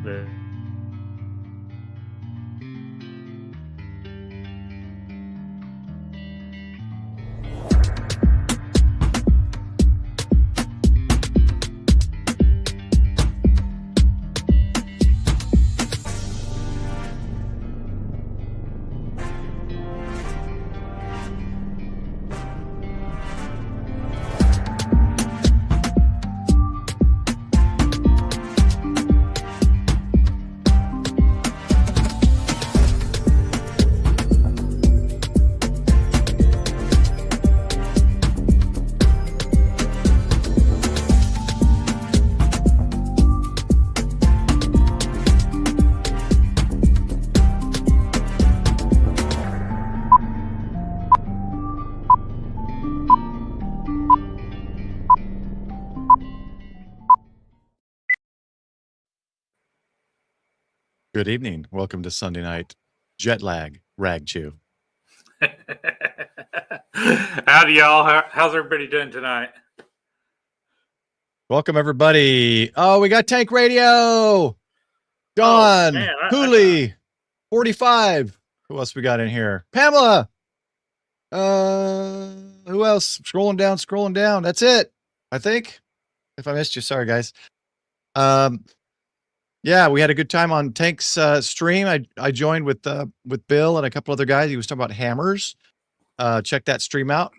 Good evening. Welcome to Sunday Night Jet Lag Ragchew. Howdy, y'all. How's everybody doing tonight? Welcome, everybody. Oh, we got Tank Radio. Don, Hooley, 45. Who else we got in here? Pamela. Who else? Scrolling down. That's it, I think. If I missed you, sorry, guys. Yeah, we had a good time on Tank's stream. I joined with Bill and a couple other guys. He was talking about hammers. Check that stream out.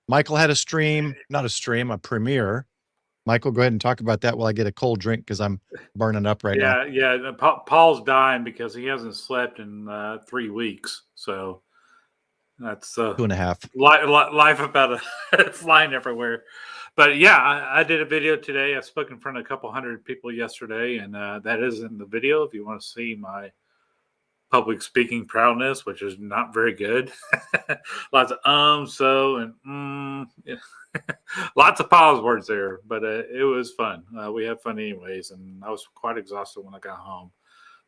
Michael had a stream, a premiere. Michael, go ahead and talk about that while I get a cold drink because I'm burning up right now. Yeah. Paul's dying because he hasn't slept in 3 weeks. So that's 2.5. Life about flying everywhere. But yeah, I did a video today. I spoke in front of a couple hundred people yesterday, and that is in the video if you want to see my public speaking proudness, which is not very good. Lots of so, and yeah. Lots of pause words there, but it was fun. We had fun anyways, and I was quite exhausted when I got home.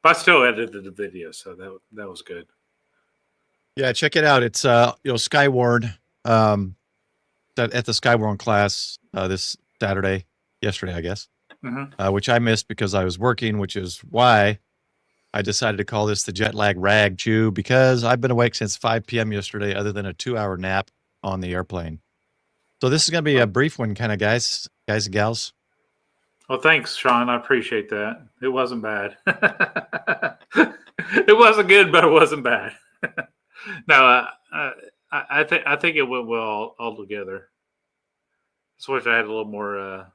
But I still edited the video, so that was good. Yeah, check it out. It's Skywarn. At the Skywarn class this yesterday, I guess, which I missed because I was working, which is why I decided to call this the Jet Lag Rag Chew, because I've been awake since 5 p.m. yesterday, other than a 2-hour nap on the airplane. So this is going to be a brief one, kind of, guys and gals. Well, thanks, Sean. I appreciate that. It wasn't bad. It wasn't good, but it wasn't bad. No, I think it went well all together. Just wish I had a little more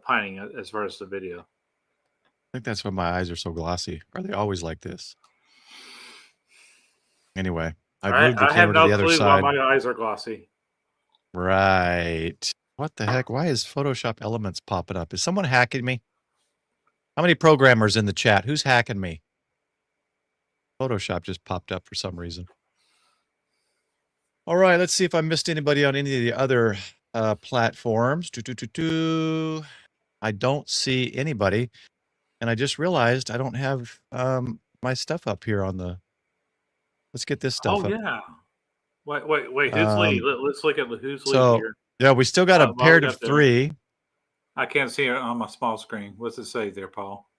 pining as far as the video. I think that's why my eyes are so glossy. Are they always like this? Anyway, I moved the camera to the other side. Why my eyes are glossy. Right. What the heck? Why is Photoshop Elements popping up? Is someone hacking me? How many programmers in the chat? Who's hacking me? Photoshop just popped up for some reason. All right, let's see if I missed anybody on any of the other platforms. I don't see anybody. And I just realized I don't have my stuff up here on the... Let's get this stuff up. Oh, yeah. Wait. Who's lead? Let's look at who's lead here. Yeah, we still got a paired of 3. I can't see it on my small screen. What's it say there, Paul?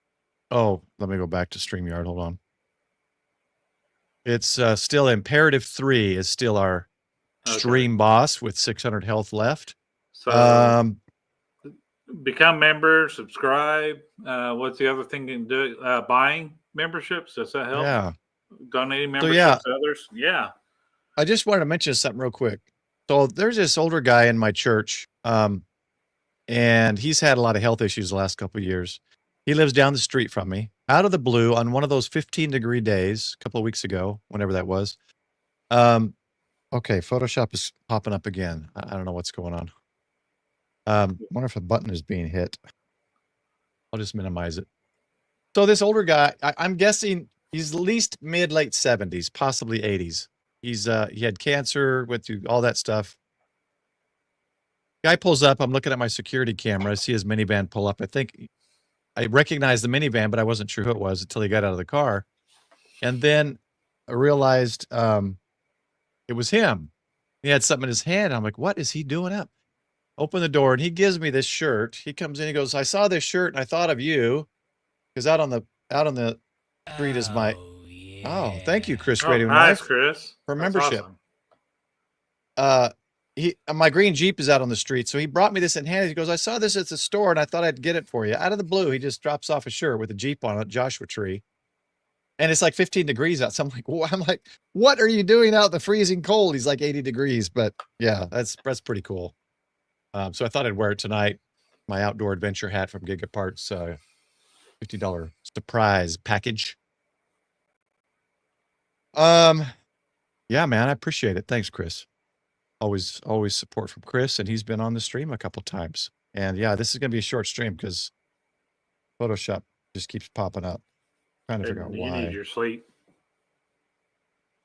Oh, let me go back to StreamYard. Hold on. It's still imperative 3 is still our stream boss with 600 health left. So become member, subscribe. What's the other thing you can do? Buying memberships. Does that help? Yeah. Donating memberships to others. Yeah. I just wanted to mention something real quick. So there's this older guy in my church, and he's had a lot of health issues the last couple of years. He lives down the street from me. Out of the blue, on one of those 15-degree days, a couple of weeks ago, whenever that was. Okay, Photoshop is popping up again. I don't know what's going on. Wonder if a button is being hit. I'll just minimize it. So this older guy, I'm guessing he's at least mid-late 70s, possibly 80s. He had cancer, went through all that stuff. Guy pulls up. I'm looking at my security camera. I see his minivan pull up. I think I recognized the minivan, but I wasn't sure who it was until he got out of the car. And then I realized it was him. He had something in his hand. I'm like, what is he doing up? Open the door, and he gives me this shirt. He comes in, he goes, I saw this shirt, and I thought of you because out on the street is my. Oh, thank you, Chris Oh, Radio and nice, Life, Chris. for That's membership. awesome. My green Jeep is out on the street, so he brought me this in hand. He goes, "I saw this at the store, and I thought I'd get it for you." Out of the blue, he just drops off a shirt with a Jeep on it, Joshua Tree, and it's like 15 degrees out. So I'm like, "What are you doing out in the freezing cold?" He's like 80 degrees, but yeah, that's pretty cool. So I thought I'd wear it tonight. My outdoor adventure hat from Gigaparts, $50 surprise package. Yeah, man, I appreciate it. Thanks, Chris. Always support from Chris, and he's been on the stream a couple times. And yeah, this is gonna be a short stream because Photoshop just keeps popping up. Trying to figure out You why. need your sleep.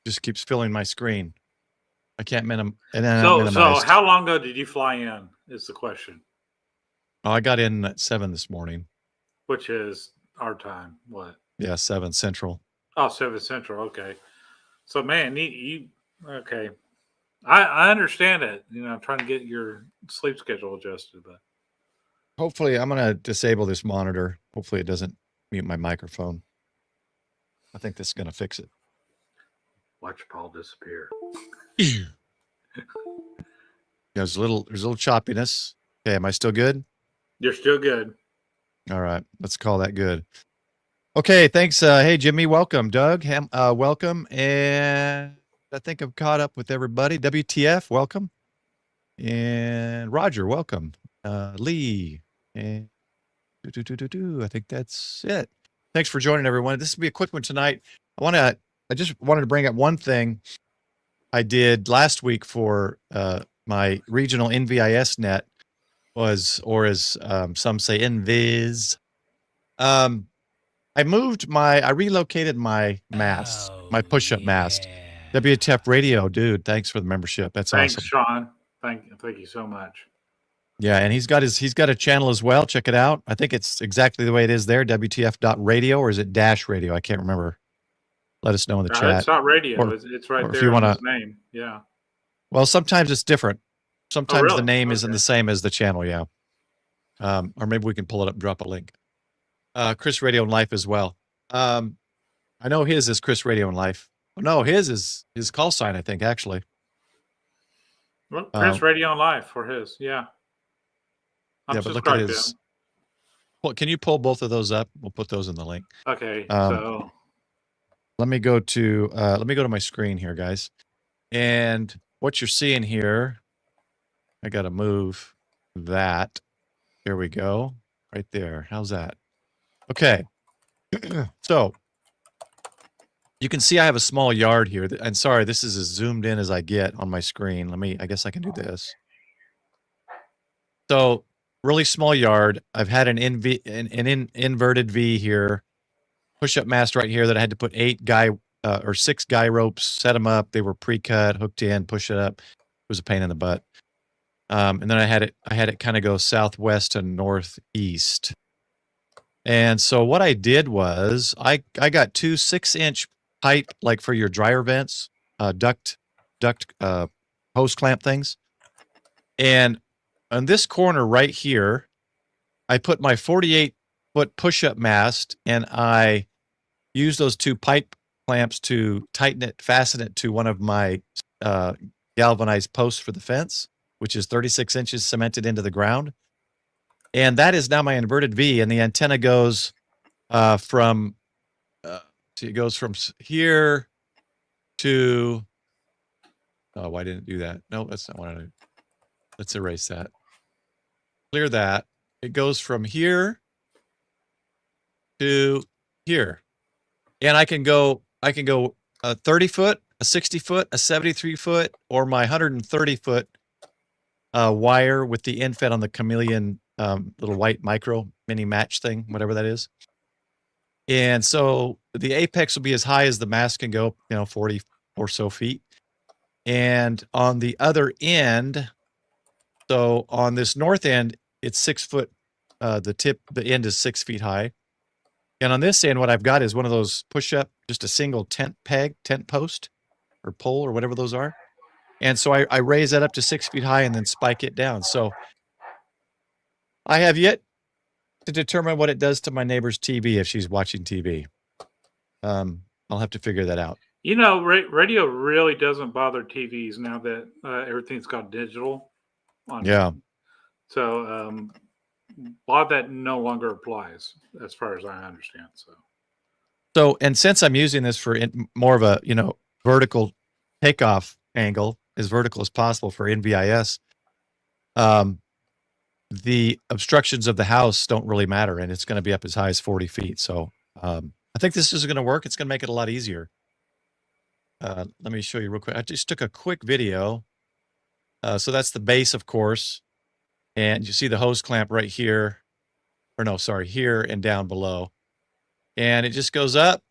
Just keeps filling my screen. I can't minimize. So how long ago did you fly in? Is the question. Oh, I got in at 7 this morning. Which is our time. What? Yeah, 7 Central. Oh, 7 Central. Okay. So man, you okay. I understand it. I'm trying to get your sleep schedule adjusted, but Hopefully, I'm gonna disable this monitor. Hopefully, it doesn't mute my microphone. I think this is gonna fix it. watch Paul disappear. There's a little choppiness. Okay, am I still good? You're still good. All right, let's call that good. Okay, thanks. Hey, Jimmy, welcome. Doug, welcome. And I think I'm caught up with everybody. WTF, welcome. And Roger, welcome. Lee, and I think that's it. Thanks for joining, everyone. This will be a quick one tonight. I just wanted to bring up one thing I did last week for my regional NVIS net or as some say, NVIS. I relocated my mast, my push-up mast. WTF Radio, dude. Thanks for the membership. That's Thanks, awesome. Sean. Thank you so much. Yeah, and he's got a channel as well. Check it out. I think it's exactly the way it is there. WTF.radio, or is it dash radio? I can't remember. Let us know in the chat. It's not radio. Or it's right there. If you want his name. Yeah. Well, sometimes it's different. Sometimes really? the name isn't the same as the channel. Yeah. Or maybe we can pull it up and drop a link. Chris Radio and Life as well. I know his is Chris Radio and Life. Oh, no, his is his call sign, I think, actually. Well, Chris Radio and Life for his. Yeah. Yeah, but look at his. Well, can you pull both of those up? We'll put those in the link. Okay. So let me go to my screen here, guys. And what you're seeing here, I got to move that. There we go. Right there. How's that? Okay. So you can see I have a small yard here. And sorry, this is as zoomed in as I get on my screen. I guess I can do this. So really small yard. I've had an inverted V here. Push-up mast right here that I had to put 6 guy ropes, set them up. They were pre-cut, hooked in, push it up. It was a pain in the butt. And then I had it kind of go southwest and northeast. And so what I did was I got 2 6-inch pipe, like for your dryer vents, duct hose clamp things. And on this corner right here, I put my 48-foot push-up mast, and I used those 2 pipe clamps to fasten it to one of my galvanized posts for the fence, which is 36 inches cemented into the ground. And that is now my inverted V, and the antenna goes from here to. Oh, why didn't it do that? No, that's not what I did. Let's erase that. Clear that. It goes from here to here, and I can go a 30-foot, a 60-foot, a 73-foot, or my 130-foot wire with the end fed on the chameleon little white micro mini match thing, whatever that is. And so the apex will be as high as the mast can go, 40 or so feet. And on the other end, so on this north end, it's 6 foot. The end is 6 feet high. And on this end, what I've got is one of those push-up, just a single tent post or pole or whatever those are. And so I raise that up to 6 feet high and then spike it down. So I have yet to determine what it does to my neighbor's TV if she's watching TV. I'll have to figure that out. You know, radio really doesn't bother TVs now that everything's got digital on. Yeah. So a lot of that no longer applies, as far as I understand. So, and since I'm using this for more of a vertical takeoff angle, as vertical as possible for NVIS, the obstructions of the house don't really matter, and it's going to be up as high as 40 feet. So I think this is going to work. It's going to make it a lot easier. Let me show you real quick. I just took a quick video. So that's the base, of course. And you see the hose clamp right here. Or no, sorry, here and down below. And it just goes up.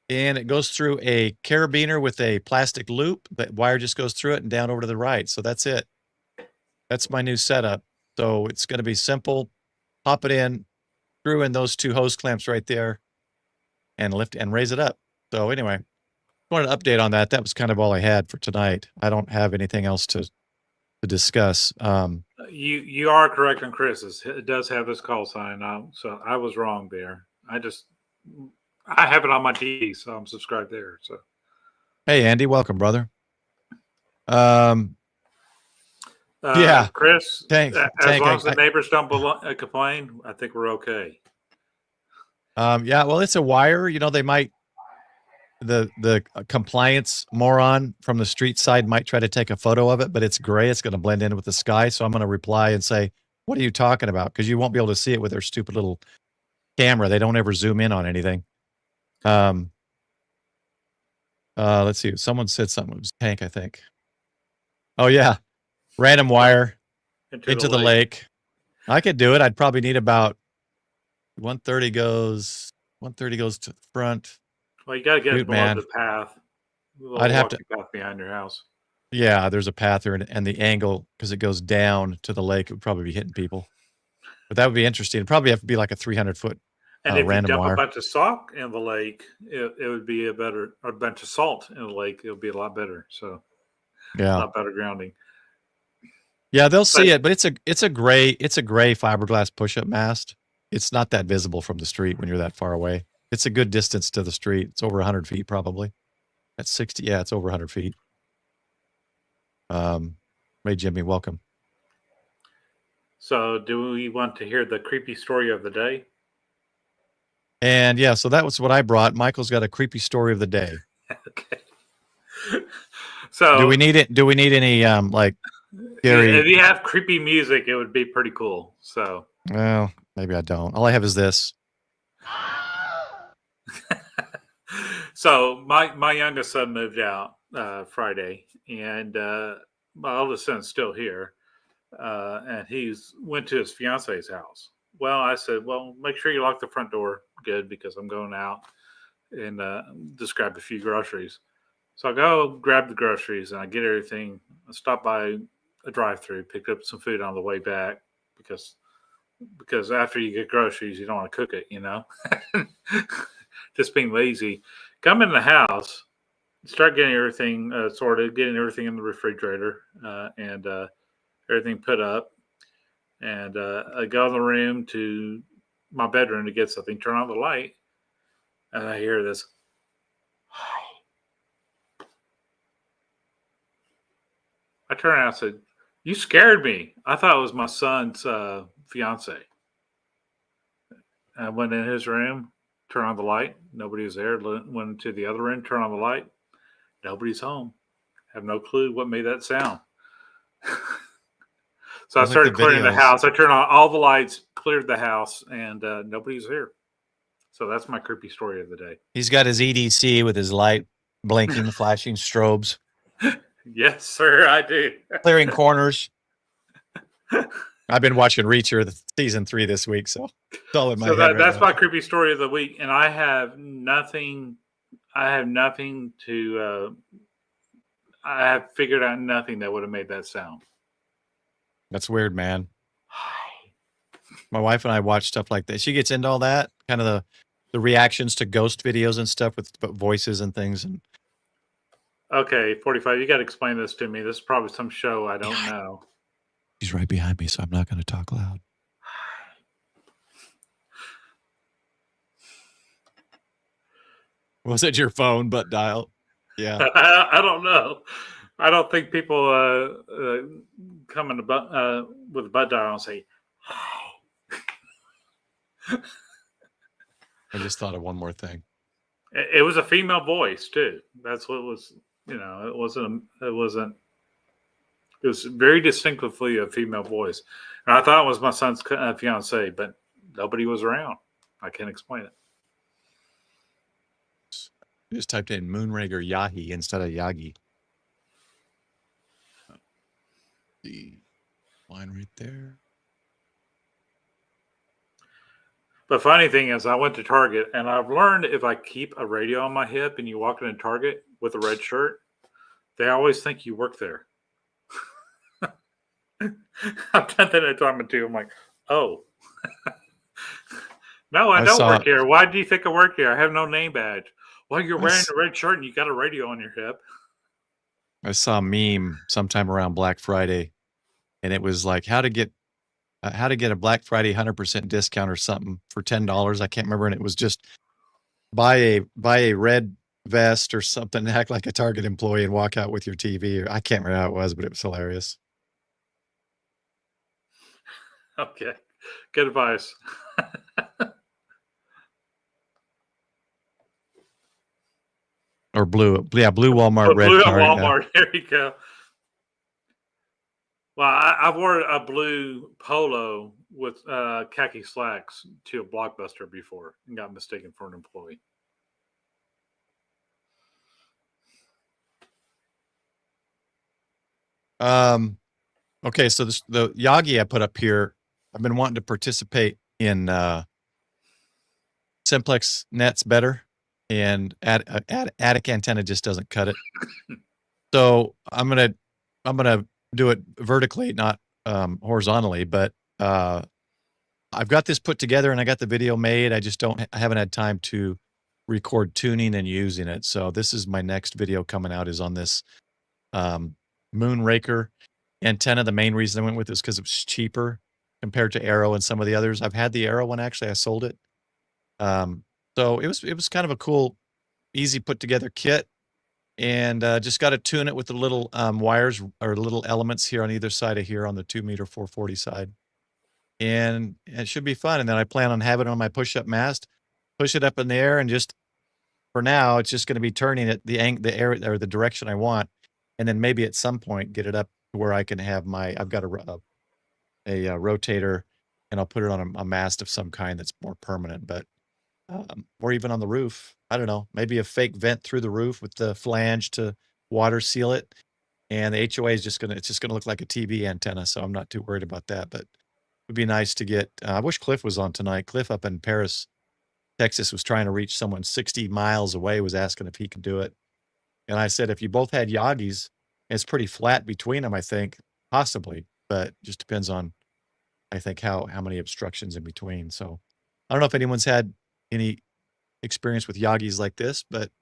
And it goes through a carabiner with a plastic loop. That wire just goes through it and down over to the right. So that's it. That's my new setup. So it's going to be simple. Pop it in, screw in those two hose clamps right there, and lift and raise it up. So anyway, wanted an update on that. That was kind of all I had for tonight. I don't have anything else to discuss. You are correct on Chris. It does have this call sign. So I was wrong there. I have it on my TV, so I'm subscribed there. So, hey Andy, welcome, brother. Yeah, Chris. Thanks. As long as the neighbors don't complain, I think we're okay. Yeah, well, it's a wire. They might. The compliance moron from the street side might try to take a photo of it, but it's gray. It's going to blend in with the sky. So I'm going to reply and say, "What are you talking about?" Because you won't be able to see it with their stupid little camera. They don't ever zoom in on anything. Let's see. Someone said something. It was Tank, I think. Oh yeah, random wire into the lake. I could do it. I'd probably need about 130 goes to the front. Well, you got to get it below the path. I'd have to path behind your house. Yeah, there's a path there, and the angle, because it goes down to the lake, it would probably be hitting people. But that would be interesting. It'd probably have to be like a 300-foot and if random you dump wire. a bunch of salt in the lake, it would be a bunch of salt in the lake. It would be a lot better. So yeah, a lot better grounding. Yeah, they'll see it, but it's a gray fiberglass push-up mast. It's not that visible from the street when you're that far away. It's a good distance to the street. It's over 100 feet probably. At 60, yeah, it's over 100 feet. Hey, Jimmy, welcome. So do we want to hear the creepy story of the day? And yeah, so that was what I brought. Michael's got a creepy story of the day. Okay. So do we need it? Do we need any like scary? If you have creepy music, it would be pretty cool. So well, maybe I don't. All I have is this. So my youngest son moved out Friday, and my oldest son's still here, and he's went to his fiance's house. Well, I said, well, make sure you lock the front door good because I'm going out and just grab a few groceries. So I go grab the groceries and I get everything. I stop by a drive-through, picked up some food on the way back because after you get groceries, you don't want to cook it, just being lazy. Come in the house, start getting everything sorted, getting everything in the refrigerator and everything put up. And I go in the room to my bedroom to get something, turn on the light, and I hear this. I turned around and said, "You scared me. I thought it was my son's fiance." I went in his room, turned on the light. Nobody was there. Went into the other room, turned on the light. Nobody's home. Have no clue what made that sound. So I started clearing the house. I turned on all the lights, cleared the house, and nobody's here. So that's my creepy story of the day. He's got his EDC with his light blinking, flashing strobes. Yes, sir, I do. Clearing corners. I've been watching Reacher season 3 this week, so it's all in my head. That's my creepy story of the week, and I have nothing. I have figured out nothing that would have made that sound. That's weird, man. My wife and I watch stuff like that. She gets into all that, kind of the reactions to ghost videos and stuff with voices and things. And okay, 45. You got to explain this to me. This is probably some show I don't know. He's right behind me, so I'm not going to talk loud. Was it your phone butt dial? Yeah. I don't know. I don't think people come in with a butt dial and say, "Hi." I just thought of one more thing. It was a female voice too. That's what it was. It wasn't. It wasn't. It was very distinctively a female voice, and I thought it was my son's fiance, but nobody was around. I can't explain it. I just typed in Moonraker Yahi instead of Yagi. The line right there. The funny thing is, I went to Target, and I've learned if I keep a radio on my hip and you walk into Target with a red shirt, they always think you work there. I've done that at time or two. I'm like, oh. No, I don't work here. Why do you think I work here? I have no name badge. Well, you're wearing a red shirt and you got a radio on your hip. I saw a meme sometime around Black Friday, and it was like how to get a Black Friday 100% discount or something for $10. I can't remember, and it was just buy a red vest or something, act like a Target employee, and walk out with your TV. I can't remember how it was, but it was hilarious. Okay, good advice. Or blue Walmart, red blue Target. Walmart. There you go. Well, I wore a blue polo with khaki slacks to a Blockbuster before and got mistaken for an employee. Okay, so the Yagi I put up here, I've been wanting to participate in simplex nets better, and attic antenna just doesn't cut it. So I'm gonna do it vertically, not horizontally, but I've got this put together and I got the video made. I haven't had time to record tuning and using it. So this is my next video coming out, is on this Moonraker antenna. The main reason I went with this because it was cheaper compared to Arrow and some of the others. I've had the Arrow one, actually. I sold it. So it was kind of a cool, easy put together kit, and just got to tune it with the little wires or little elements here on either side of here on the 2-meter 440 side, and it should be fun. And then I plan on having it on my push-up mast, push it up in the air, and just for now it's just going to be turning it the air or the direction I want, and then maybe at some point get it up to where I can have I've got a rotator, and I'll put it on a mast of some kind that's more permanent, but or even on the roof. I don't know, maybe a fake vent through the roof with the flange to water seal it. And the HOA is just gonna look like a TV antenna, so I'm not too worried about that. But it would be nice to get. I wish Cliff was on tonight. Cliff up in Paris, Texas, was trying to reach someone 60 miles away. Was asking if he could do it, and I said if you both had Yagis, it's pretty flat between them. I think possibly, but just depends on, I think, how many obstructions in between. So I don't know if anyone's had any experience with Yagis like this, but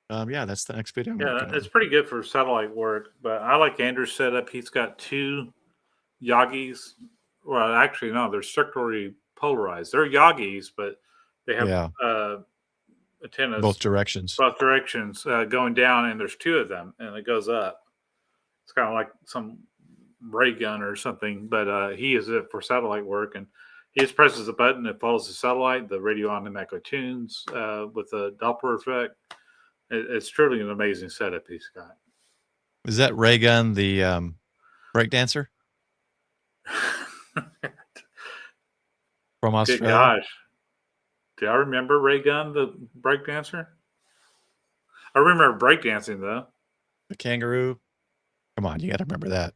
yeah, that's the next video. Yeah, it's pretty good for satellite work, but I like Andrew's setup. He's got 2 Yagis. Well, actually, no, they're circularly polarized. They're Yagis, but they have antennas both directions going down, and there's 2 of them, and it goes up. It's kind of like some ray gun or something, but he uses it for satellite work, and he just presses a button, it follows the satellite, the radio automatically tunes with the Doppler effect. It's truly an amazing setup he's got. Is that ray gun the breakdancer from Australia? Good gosh. Do I remember Ray Gunn, the breakdancer? I remember breakdancing, though. The kangaroo? Come on, you got to remember that.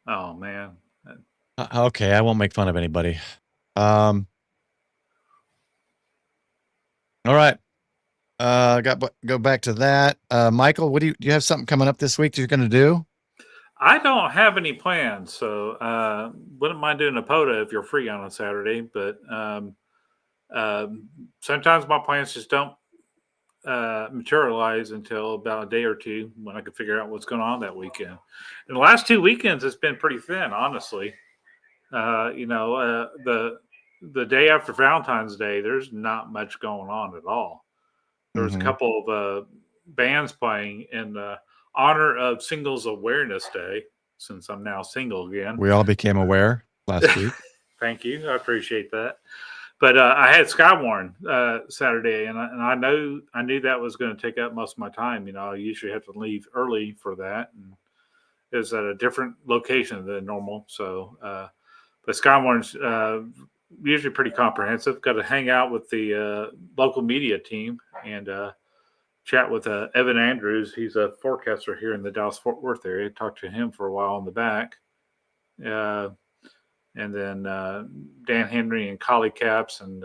Oh, man. Okay, I won't make fun of anybody. All right. Go back to that. Michael, do you have something coming up this week that you're going to do? I don't have any plans, so wouldn't mind doing a POTA if you're free on a Saturday. But sometimes my plans just don't materialize until about a day or two when I can figure out what's going on that weekend. And the last 2 weekends, it's been pretty thin, honestly. The day after Valentine's Day, there's not much going on at all. there was a couple of bands playing in honor of Singles Awareness Day, since I'm now single again. We all became aware last week. Thank you. I appreciate that. But I had Skywarn Saturday, and I knew that was going to take up most of my time. I usually have to leave early for that, and it was at a different location than normal. So, but Skywarn's usually pretty comprehensive. Got to hang out with the local media team and chat with Evan Andrews. He's a forecaster here in the Dallas-Fort Worth area. Talked to him for a while in the back. And then Dan Henry and Collie Caps and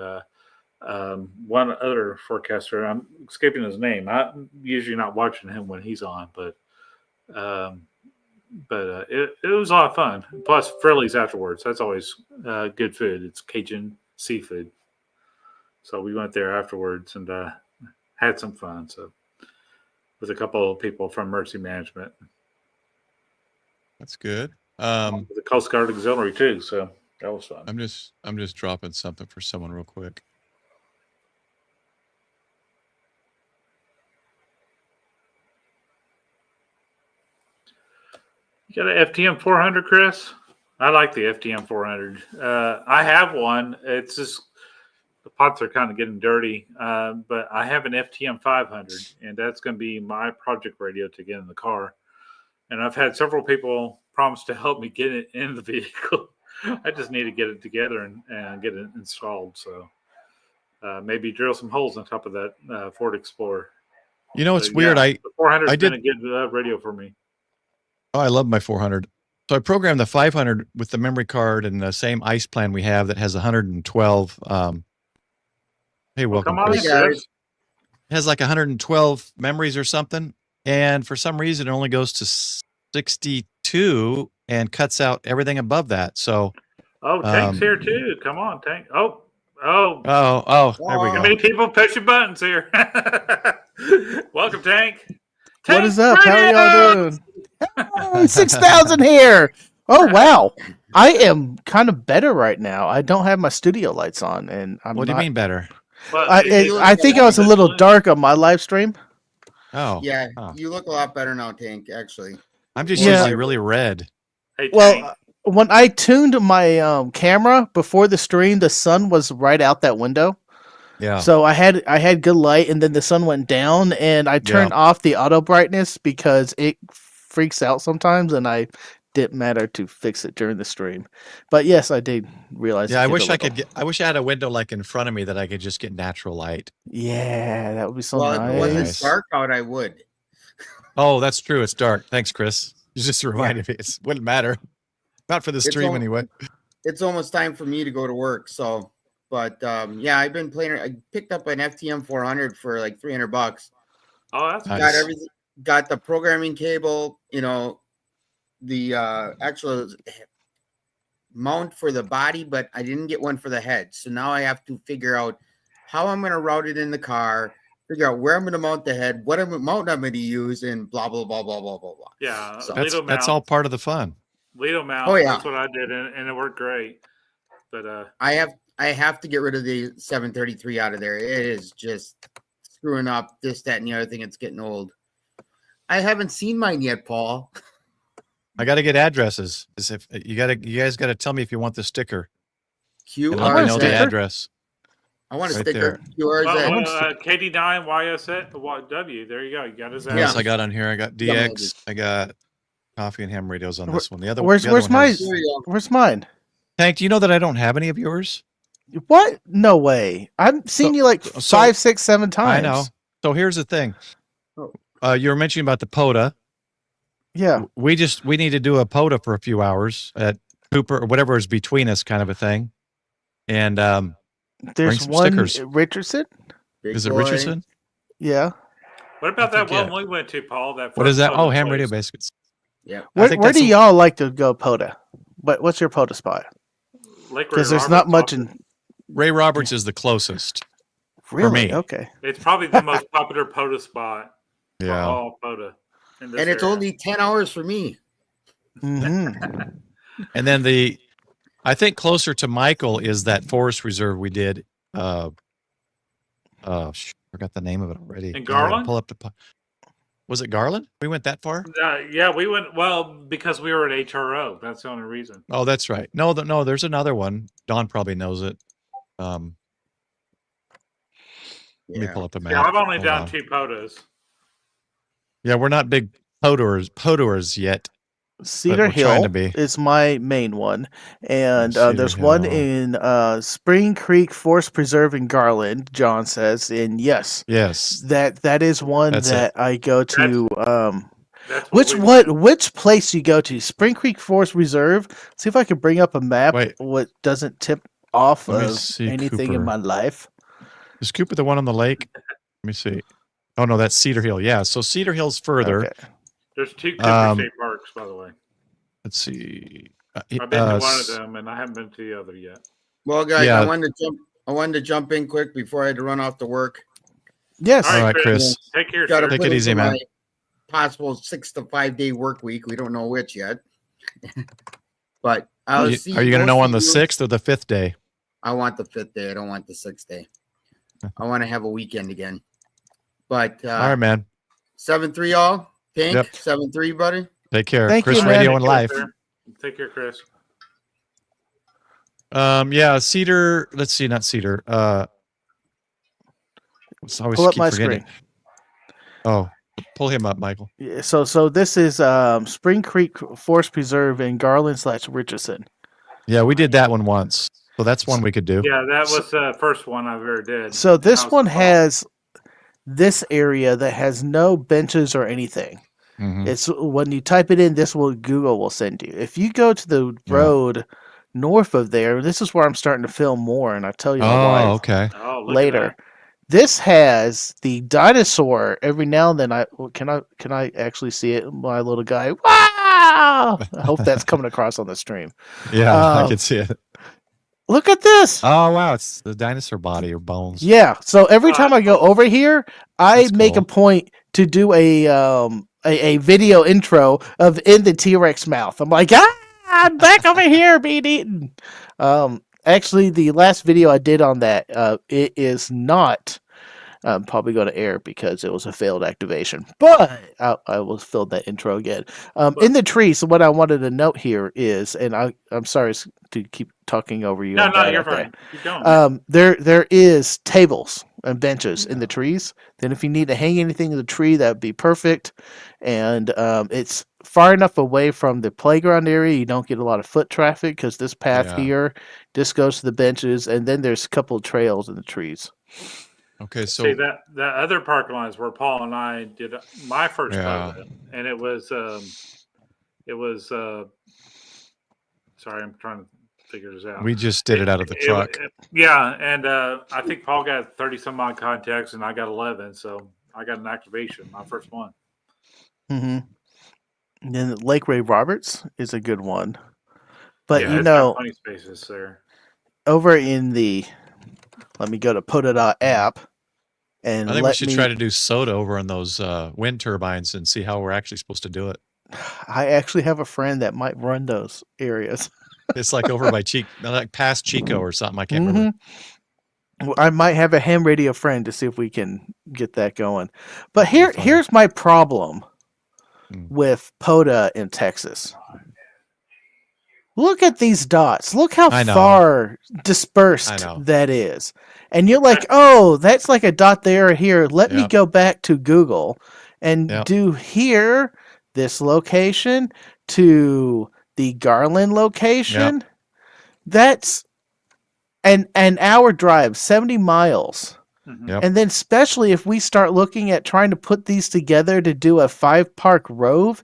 one other forecaster. I'm escaping his name. I'm usually not watching him when he's on, but it was a lot of fun. Plus, Frillies afterwards. That's always good food. It's Cajun seafood. So we went there afterwards and had some fun. So with a couple of people from Mercy Management. That's good. The Coast Guard Auxiliary too, so that was fun. I'm just dropping something for someone real quick. You got an FTM 400, Chris? I like the FTM 400. I have one. It's just the pots are kind of getting dirty, but I have an FTM 500, and that's going to be my project radio to get in the car. And I've had several people promise to help me get it in the vehicle. I just need to get it together and get it installed. So maybe drill some holes on top of that Ford Explorer. It's weird. The 400's been a good radio for me. Oh, I love my 400. So I programmed the 500 with the memory card and the same ICE plan we have that has 112. Hey, welcome, Chris. Chris. It has like 112 memories or something. And for some reason, it only goes to 62 and cuts out everything above that. So, Tank's here too. Come on, Tank. Oh, there we go. How many people pushing buttons here? Welcome, Tank. What is up? How are y'all doing? Hey, 6,000 here. Oh, wow. I am kind of better right now. I don't have my studio lights on, and What do you mean better? I think I was a little dark on my live stream. Oh, yeah, you look a lot better now, Tank. Actually, I'm just usually really red. Hey, Tank. Well, when I tuned my camera before the stream, the sun was right out that window. Yeah. So I had good light, and then the sun went down, and I turned off the auto brightness because it freaks out sometimes, and I didn't matter to fix it during the stream. But yes, I did realize. Yeah, I wish I had a window like in front of me that I could just get natural light. Yeah, that would be so well, nice. if it wasn't dark out, I would. Oh, that's true. It's dark. Thanks, Chris. You just reminded me. It wouldn't matter. Not for the stream anyway. It's almost time for me to go to work. So, but yeah, I've been playing. I picked up an FTM 400 for like $300. Oh, that's nice. Got everything. Got the programming cable. The actual mount for the body, but I didn't get one for the head. So now I have to figure out how I'm going to route it in the car, figure out where I'm going to mount the head, what mount I'm going to use, and blah, blah, blah, blah, blah, blah, blah. Yeah. So That's all part of the fun. Lido mount. Oh, yeah. That's what I did, and it worked great. But I have to get rid of the 733 out of there. It is just screwing up this, that, and the other thing. It's getting old. I haven't seen mine yet, Paul. I got to get addresses. You guys got to tell me if you want the sticker. And let me know the address. I want a Right sticker. there. KD9YSW. There you go. You got his address. Yes, I got on here. I got DX. I got Coffee and Ham radios on this one. The other Where's mine? Where's mine? Tank, do you know that I don't have any of yours? What? No way. I've seen you like 5, 6, 7 times. I know. So here's the thing. You were mentioning about the POTA. Yeah. We need to do a POTA for a few hours at Cooper or whatever is between us, kind of a thing. And there's one stickers. Richardson. Is it Richardson? Yeah. What about that one we went to, Paul? What is that? Oh, Ham Radio Biscuits. Yeah. Where do y'all like to go POTA? What's your POTA spot? Because there's not much in. Ray Roberts is the closest. Really? For me. Okay. It's probably the most popular POTA spot. Yeah. All POTA. And it's only 10 hours for me. Mm-hmm. And then I think closer to Michael is that forest reserve we did. Forgot the name of it already. In Yeah, I gotta Garland? pull up the. Was it Garland? We went that far? Yeah, we went because we were at HRO. That's the only reason. Oh, that's right. No, there's another one. Don probably knows it. Let me pull up the map. Yeah, I've only Hold done on. 2 POTUS. Yeah, we're not big POTUers yet. Cedar we're trying Hill to be. is my main one, and Cedar there's one Hill. in Spring Creek Forest Preserve in Garland. John says, and yes, that is one that I go to. That's which place you go to? Spring Creek Forest Reserve. See if I can bring up a map. Wait. What doesn't tip off Let me of see, anything Cooper. in my life? Is Cooper the one on the lake? Let me see. Oh no, that's Cedar Hill. Yeah, so Cedar Hill's further. Okay. There's 2 Cooper State Parks, by the way. Let's see. I've been to one of them, and I haven't been to the other yet. Well, guys, Yeah. I wanted to jump in quick before I had to run off to work. Yes. All right, Chris. Take care, Gotta sir. Take put it easy, into man. my Possible 6 to 5 day work week. We don't know which yet. But Are you going to know on the 6th or the 5th day? I want the 5th day. I don't want the 6th day. I want to have a weekend again. But All right, man. 7-3 all. Pink. Yep. 7-3, buddy. Take care. Thank Chris you, man. Radio and Life. Take care, Chris. Yeah, Cedar. Let's see, not Cedar. Always Pull up keep my forgetting. screen. Oh, pull him up, Michael. Yeah, so this is Spring Creek Forest Preserve in Garland / Richardson. Yeah, we did that one once, so that's one we could do. Yeah, that was the first one I ever did. So this one fun. has this area that has no benches or anything. Mhm. It's when you type it in, Google will send you. If you go to the road north of there, this is where I'm starting to film more, and I'll tell you why okay. Oh, look at later. that. This has the dinosaur. Every now and then, can I actually see it? My little guy. Wow! I hope that's coming across on the stream. Yeah, I can see it. Look at this. Oh wow, it's the dinosaur body or bones. Yeah. So every time I go over here, I That's make a cool. point to do a video intro of in the T-Rex mouth. I'm like, I'm back over here being eaten. Actually, the last video I did on that, it is not probably going to air because it was a failed activation. But I will fill that intro again. In the tree, so what I wanted to note here is, and I'm sorry to keep talking over you. No, you're fine. Keep going. There is tables and benches in the trees. Then if you need to hang anything in the tree, that would be perfect. And it's far enough away from the playground area, you don't get a lot of foot traffic because this path here just goes to the benches, and then there's a couple of trails in the trees. Okay, so See that other parking lot is where Paul and I did my first photo, and it was sorry, I'm trying to figure this out. we just did it out of the truck. And I think Paul got 30 some odd contacts, and I got 11, so I got an activation, my first one. Mm-hmm. And then Lake Ray Roberts is a good one, but Yeah, it's got plenty of spaces there. over in the, let me go to POTA app, and I think we should try to do soda over on those wind turbines and see how we're actually supposed to do it. I actually have a friend that might run those areas. It's like over by like past Chico or something. I can't remember. Well, I might have a ham radio friend to see if we can get that going. But here's my problem with POTA in Texas. Look at these dots. Look how far dispersed that is. And you're like, oh, that's like a dot there or here. Let me go back to Google and do here, this location, to the Garland location. That's an hour drive, 70 miles. And then especially if we start looking at trying to put these together to do a 5-park rove,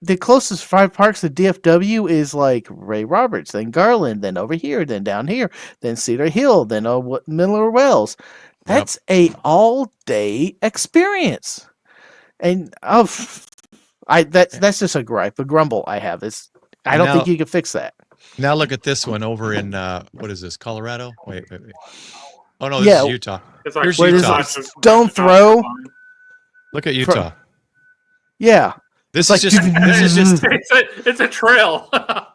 the closest 5 parks to DFW is like Ray Roberts, then Garland, then over here, then down here, then Cedar Hill, then Miller Wells. That's a all-day experience. And that's just a gripe, a grumble I have. I don't think you can fix that. Now look at this one over in what is this, Colorado? Wait. Oh no, this is Utah. It's like, here's what Utah. is it? Stone Throw. Look at Utah. Yeah. This It's is just it's a trail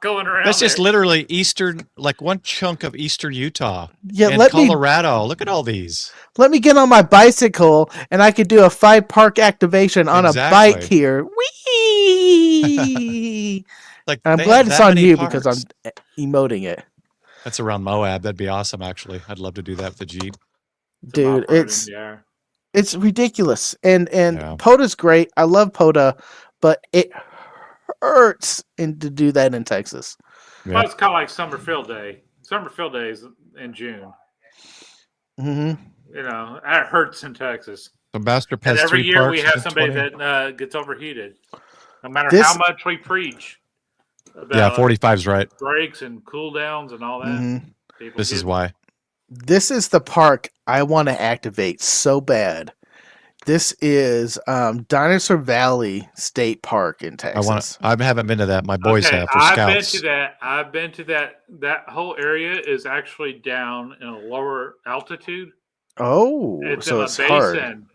going around. that's just there. literally eastern, like one chunk of eastern Utah Yeah, and Colorado. Look at all these. let me get on my bicycle and I could do a 5-park activation on a bike Exactly. here. Whee! Like I'm they glad have it's that on many you parks. because I'm emoting it. That's around Moab. That'd be awesome, actually. I'd love to do that with the Jeep. Dude, off-roading, yeah. it's ridiculous. And Yeah. POTA's great. I love POTA, but it hurts to do that in Texas. Well, it's kind of like Summer Field Day. Summer Field Day is in June. Mm-hmm. You know, that hurts in Texas. So Bastrop And has every 3 year parks. we have in somebody 20. that gets overheated. No matter This- how much we preach about Yeah, 45's right. brakes and cool downs and all that. Mm-hmm. People This is get- why. This is the park I want to activate so bad. This is Dinosaur Valley State Park in Texas. I haven't been to that. My boys have for I've scouts. been to that. I've been to that. That whole area is actually down in a lower altitude. Oh, It's so in a it's basin. hard.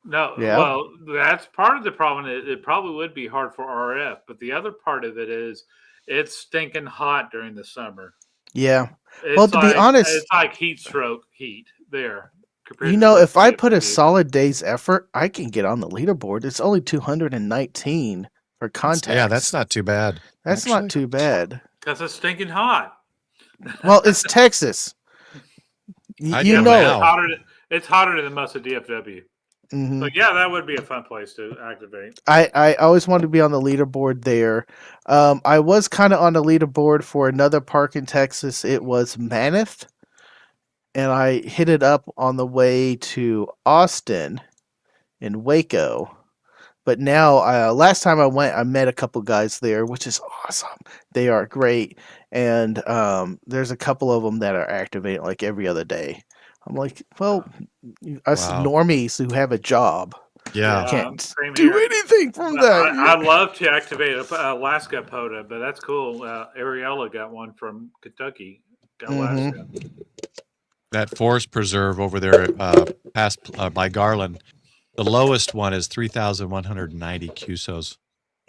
No, Yeah. well, that's part of the problem. It probably would be hard for RF, but the other part of it is it's stinking hot during the summer. Yeah. It's Well, to be honest- it's like heat stroke heat there. compared You to know, what if I it put a would be. solid day's effort, I can get on the leaderboard. It's only 219 for contact. Yeah, that's not too bad. That's actually. not too bad. Because it's stinking hot. Well, it's Texas. I You know know now. It's hotter than most of DFW. it. Mhm. But yeah, that would be a fun place to activate. I always wanted to be on the leaderboard there. I was kind of on the leaderboard for another park in Texas. It was Mammoth, and I hit it up on the way to Austin in Waco. But now, last time I went, I met a couple guys there, which is awesome. They are great, and there's a couple of them that are activating like every other day. I'm like, well, us Wow. normies who have a job Yeah. can't Same do here. anything from But that. I'd love to activate Alaska POTA, but that's cool. Ariella got one from Kentucky, Alaska. That forest preserve over there past by Garland, the lowest one is 3,190 QSOs.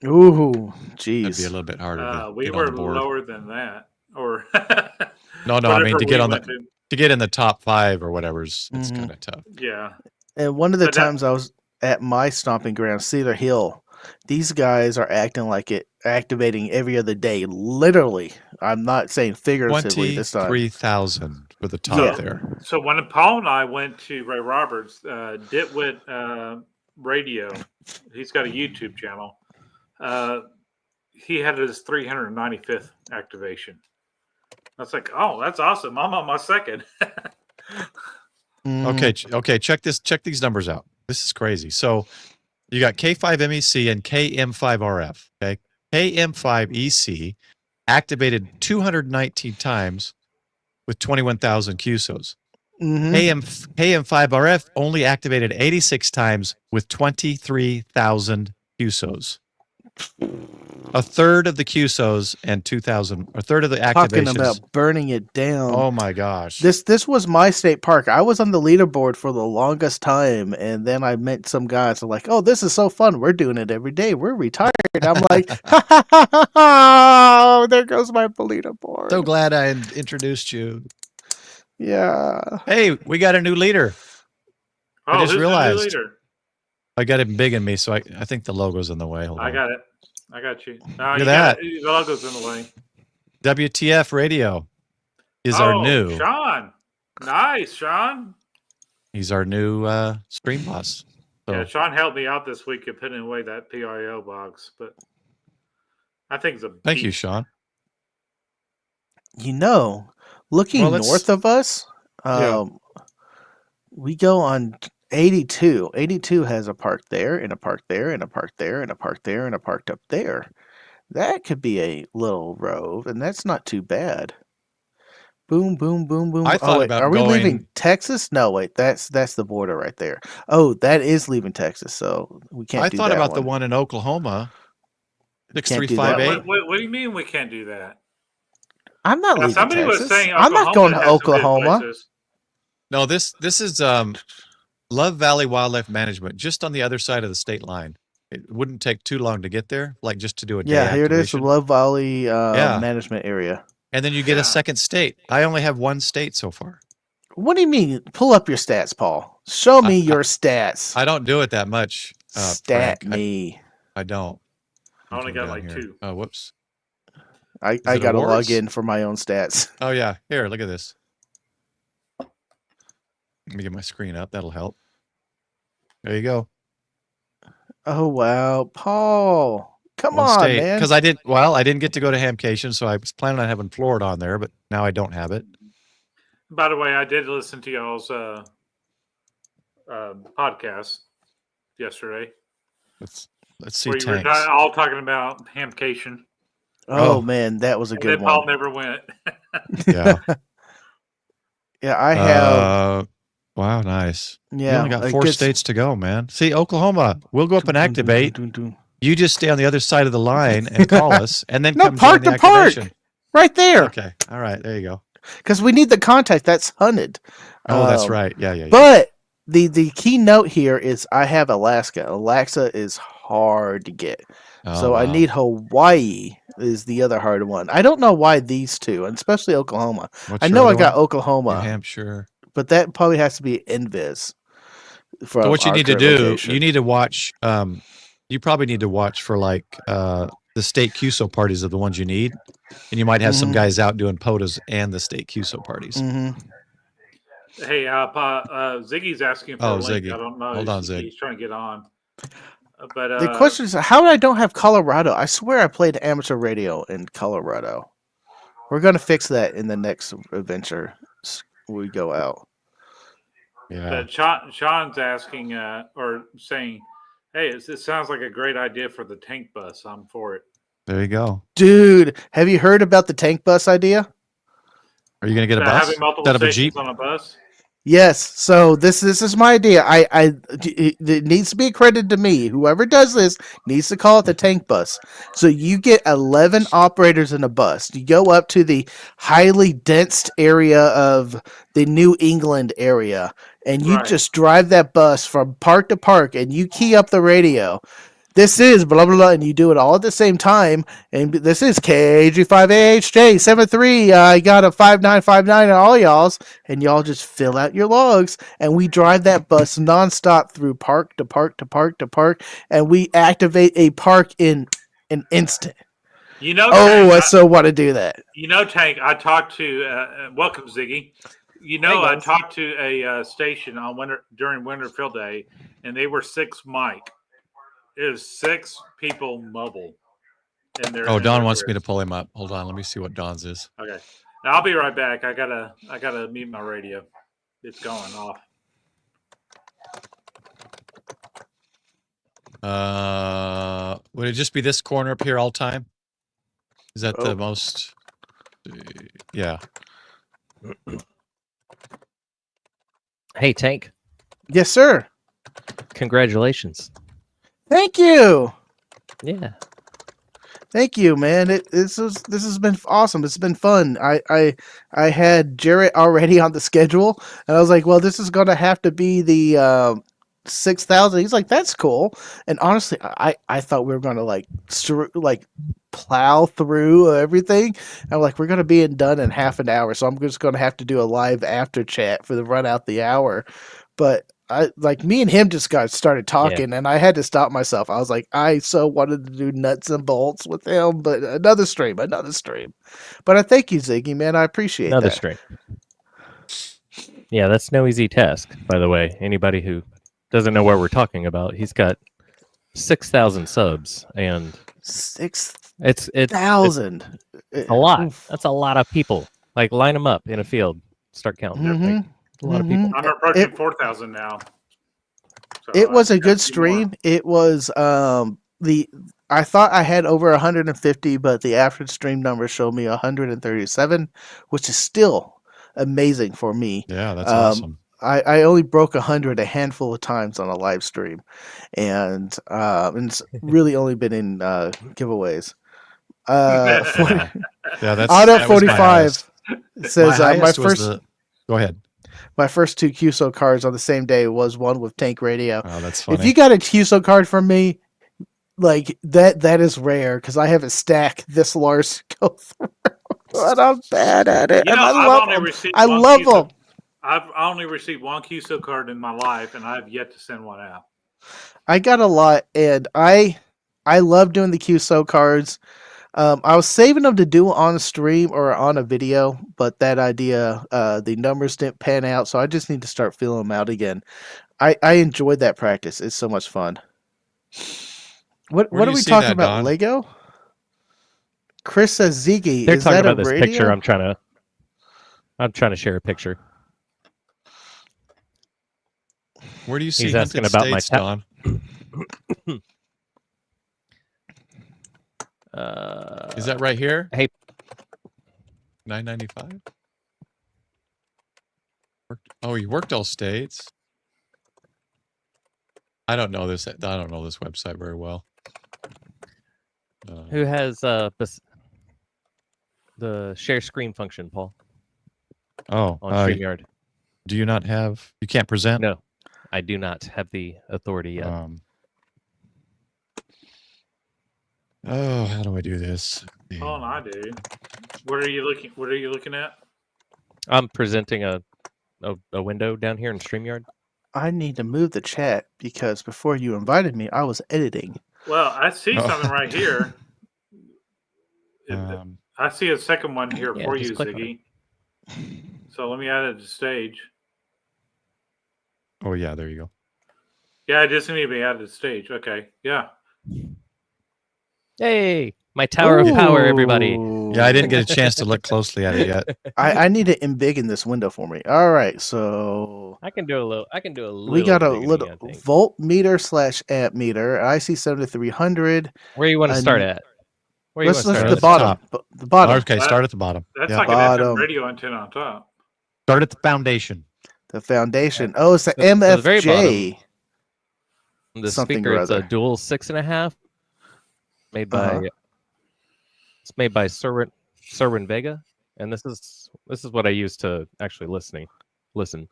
Ooh, That'd be a jeez. little bit harder to We get were on the board. lower than that, or No, I mean whatever to get we on went the to. to get in the top 5 or whatever is it's Mhm. kind of tough. Yeah. And one of the But that- times I was at my stomping ground, Cedar Hill, these guys are acting like it, activating every other day. Literally, I'm not saying figuratively this time. 23,000 for the top Yeah. there. So when Paul and I went to Ray Roberts, Ditwit Radio, he's got a YouTube channel. He had his 395th activation. I was like, oh, that's awesome. I'm on my second. Mhm. Okay, check these numbers out. This is crazy. So you got K5MEC and KM5RF. Okay, KM5EC activated 219 times with 21,000 QSOs. Mhm. KM5RF only activated 86 times with 23,000 QSOs. A third of the QSOs and 2,000. A third of the Talking activations. about burning it down. Oh my gosh! This was my state park. I was on the leaderboard for the longest time, and then I met some guys. I'm like, "Oh, this is so fun! We're doing it every day. We're retired." I'm like, "Oh, there goes my leaderboard." So glad I introduced you. Yeah. Hey, we got a new leader. Oh, just who's the new realized. leader? I got it big in me, so I think the logo's in the way. Hold I on. got it. I got you. Look at you that. got it. The logo's in the way. WTF Radio is our new. Sean. Nice, Sean. He's our new stream boss. So Yeah, Sean helped me out this week of putting away that PIO box, but I think it's a thank you, beat. Sean. You know, looking Well, let's- north of us, Yeah. we go on 82. 82 has a park there, and a park there, and a park there, and a park there, and a park up there. That could be a little rove, and that's not too bad. Boom, boom, boom, boom. I thought wait, about are we leaving going- Texas? No, wait, that's the border right there. Oh, that is leaving Texas, so we can't I do thought that about one. the one in Oklahoma. Can't do that. 6358. What do you mean we can't do that? I'm not Now, leaving somebody Texas. was saying I'm not going to has some good Oklahoma. places. No, this is Love Valley Wildlife Management, just on the other side of the state line. It wouldn't take too long to get there, like just to do a day Yeah, here it is, the activation. Love Valley Yeah. management area. And then you get a second state. I only have one state so far. What do you mean? Pull up your stats, Paul. Show me your stats. I don't do it that much. Stat Frank. me. I don't. I only got Down like here. 2. Oh, whoops. I it got to log awards? in for my own stats. Oh, yeah. Here, look at this. Let me get my screen up. That'll help. There you go. Oh, wow. Paul, come One on, state. man. Because I didn't get to go to Hamcation, so I was planning on having Florida on there, but now I don't have it. By the way, I did listen to y'all's podcast yesterday. Let's see. Where you were Tanks. all talking about Hamcation. Oh, man, that was a And good then Paul one. never went. Yeah. Yeah, I have. Wow, nice. Yeah, You only got it 4 gets- states to go, man. See, Oklahoma, we'll go up and activate. You just stay on the other side of the line and call us, and then No, come park join the to park. activation. Right there. Okay, all right, there you go. Because we need the contact. That's hunted. Oh, that's right. Yeah. But the key note here is I have Alaska. Alaska is hard to get. Oh, So I wow. need Hawaii is the other hard one. I don't know why these two, and especially Oklahoma. What's I your know I other got one? New Oklahoma, Hampshire. but that probably has to be Invis. So what you need to do, you need to watch. You probably need to watch for like the state QSO parties of the ones you need, and you might have some Mhm. guys out doing POTAs and the state QSO parties. Mm-hmm. Hey, Ziggy's asking for a Oh, link. Ziggy. I don't know. Hold on, He's Zig. trying to get on. But The question is, how did I don't have Colorado? I swear I played amateur radio in Colorado. We're gonna fix that in the next adventure we go out. Yeah. But Sean's asking or saying, "Hey, this sounds like a great idea for the tank bus. I'm for it." There you go. Dude, have you heard about the tank bus idea? Are you gonna get a About bus having multiple instead of a stations Jeep? on a bus. Yes. So this is my idea. It needs to be accredited to me. Whoever does this needs to call it the tank bus. So you get 11 operators in a bus. You go up to the highly dense area of the New England area, and you Right. just drive that bus from park to park, and you key up the radio. This is blah blah blah, and you do it all at the same time. And this is KG5AHJ73. I got a 5959 on all y'all's, and y'all just fill out your logs, and we drive that bus nonstop through park to park to park to park, and we activate a park in an instant. You know, Oh, I Tank, so want to do that. Tank. I talked to welcome Ziggy. You know, Hey, I guys. talked to a station on during Winter Field Day, and they were 6 mic. It was 6 people mobile. In their, Oh, Don wants me to pull him up. Hold on, let me see what Don's is. Okay, now, I'll be right back. I gotta mute my radio. It's going off. Would it just be this corner up here all time? Is that Oh. the most? Yeah. Hey, Tank, Yes, sir. congratulations. Thank you. Yeah. Thank you, man. This has been awesome. It's been fun. I had Jarrett already on the schedule, and I was like, well, this is going to have to be the 6,000. He's like, that's cool. And honestly, I thought we were going to like plow through everything. And I'm like, we're going to be done in half an hour, so I'm just going to have to do a live after chat for the run out the hour. But me and him just started talking, and I had to stop myself. I was like, I so wanted to do nuts and bolts with him, but another stream. But I thank you, Ziggy, man. I appreciate Another that. stream. Yeah, that's no easy task, by the way. Anybody who doesn't know what we're talking about, he's got 6,000 subs, and 6,000. it's a lot. That's a lot of people. Like, line them up in a field, start counting. Like, a lot of people. I'm approaching 4,000 now. So It was I a got good a few more. stream. It was I thought I had over 150, but the after stream numbers showed me 137, which is still amazing for me. Yeah, that's awesome. I only broke 100 a handful of times on a live stream, and it's really only been in giveaways. Yeah, that's Auto that was my 45 highest. says my highest was first Go ahead. my first 2 QSO cards on the same day was one with Tank Radio. Oh, that's funny. If you got a QSO card from me, like that is rare because I have a stack this large go through, but I'm bad at it. You And know, I I've love only them. received I one love QSO them. I've only received one QSO card in my life, and I've yet to send one out. I got a lot, and I love doing the QSO cards. I was saving them to do on a stream or on a video, but that idea, the numbers didn't pan out, so I just need to start filling them out again. I enjoyed that practice. It's so much fun. What Where do are you we see talking that, about? Don? Lego? Chris says Ziggy. They're Is talking that a about this radio? picture. I'm trying to share a picture. Where do you see He's asking Hunted about my States, Don? Is that right here? Hey, $9.95. Oh, you worked all states. I don't know this. I don't know this website very well. who has the share screen function, Paul, Oh, on StreamYard? do you not have? You can't present. No, I do not have the authority yet. Oh, how do I do this? Oh, and I do. What are you looking at? I'm presenting a window down here in StreamYard. I need to move the chat because before you invited me, I was editing. Well, I see Oh. something right here. I see a second one here Yeah, for just you, click on Ziggy. So let me add it to stage. Oh yeah, there you go. Yeah, it just need to be added to stage. Okay, yeah. Hey, my tower of power, everybody. Yeah, I didn't get a chance to look closely at it yet. I need to embiggen this window for me. All right, so I can do a little. we got a diggity, little I think. voltmeter / amp meter. IC 7300. Where you want to start at? Where you want Let's to start the at? bottom. The bottom. Okay, start at the bottom. That's Yeah. like an Bottom. FM radio antenna on top. Start at the foundation. The foundation. Oh, it's the So the very MFJ. The Something speaker, or it's a other. dual 6.5, made by it's made by Serwin Vega, and this is what I use to actually listen.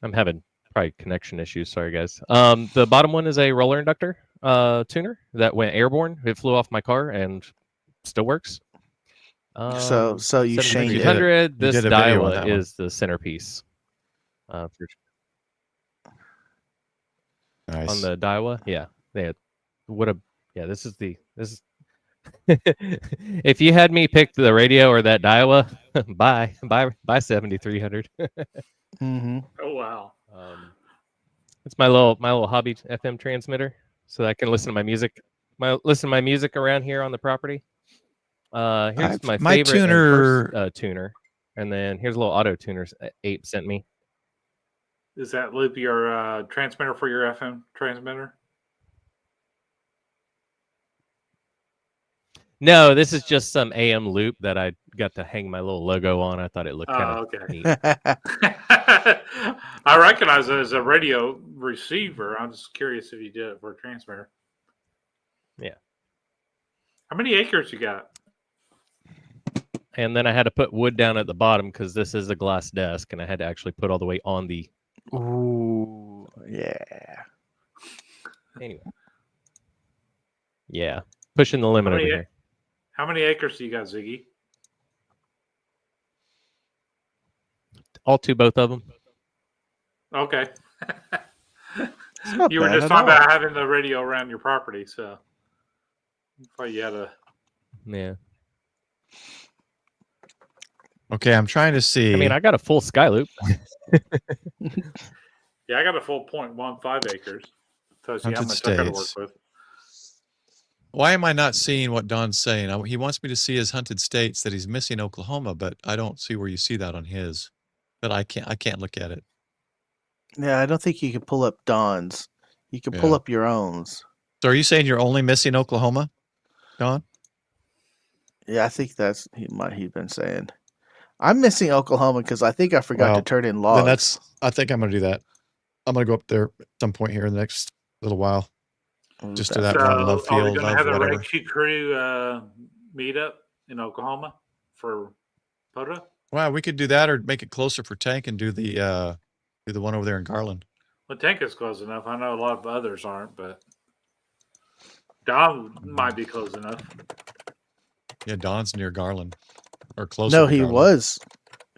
I'm having probably connection issues. Sorry, guys. The bottom one is a roller inductor tuner that went airborne. It flew off my car and still works. So you shamed it. 7200. You This did a video on Daiwa that one. is the centerpiece. Nice. On the Daiwa, yeah. This is if you had me pick the radio or that Daiwa, buy 7300. Mm-hmm. Oh wow. It's my little hobby FM transmitter, so that I can listen to my music. Listen to my music around here on the property. Here's my my favorite tuner- and first, tuner, and then here's a little auto tuner Ape sent me. Is that loop your transmitter for your FM transmitter? No, this is just some AM loop that I got to hang my little logo on. I thought it looked kind of okay. neat. I recognize it as a radio receiver. I'm just curious if you did it for a transmitter. Yeah. How many acres you got? And then I had to put wood down at the bottom because this is a glass desk, and I had to actually put all the way on the. Ooh, yeah. Anyway. Yeah, pushing the limit over here. How many acres do you got, Ziggy? All to both of them. Okay. not You were bad just at talking all. about having the radio around your property, so probably you had a. Yeah. Okay, I'm trying to see. I mean, I got a full sky loop. Yeah, I got a full 0.15 acres. Tells you how Hunted much I got to work States. with. Why am I not seeing what Don's saying? He wants me to see his hunted states that he's missing Oklahoma, but I don't see where you see that on his. But I can't look at it. Yeah, I don't think you can pull up Don's. You can pull Yeah. up your owns. So are you saying you're only missing Oklahoma, Don? Yeah, I think that's what he's been saying. I'm missing Oklahoma because I think I forgot Well, to turn in logs. I think I'm going to do that. I'm going to go up there at some point here in the next little while. Just to that So, one love are we field, going to love have the whatever. Ragchew crew meet up in Oklahoma for POTA? Wow, we could do that or make it closer for Tank and do the one over there in Garland. Well, Tank is close enough. I know a lot of others aren't, but Don might be close enough. Yeah, Don's near Garland, or close. No, he was.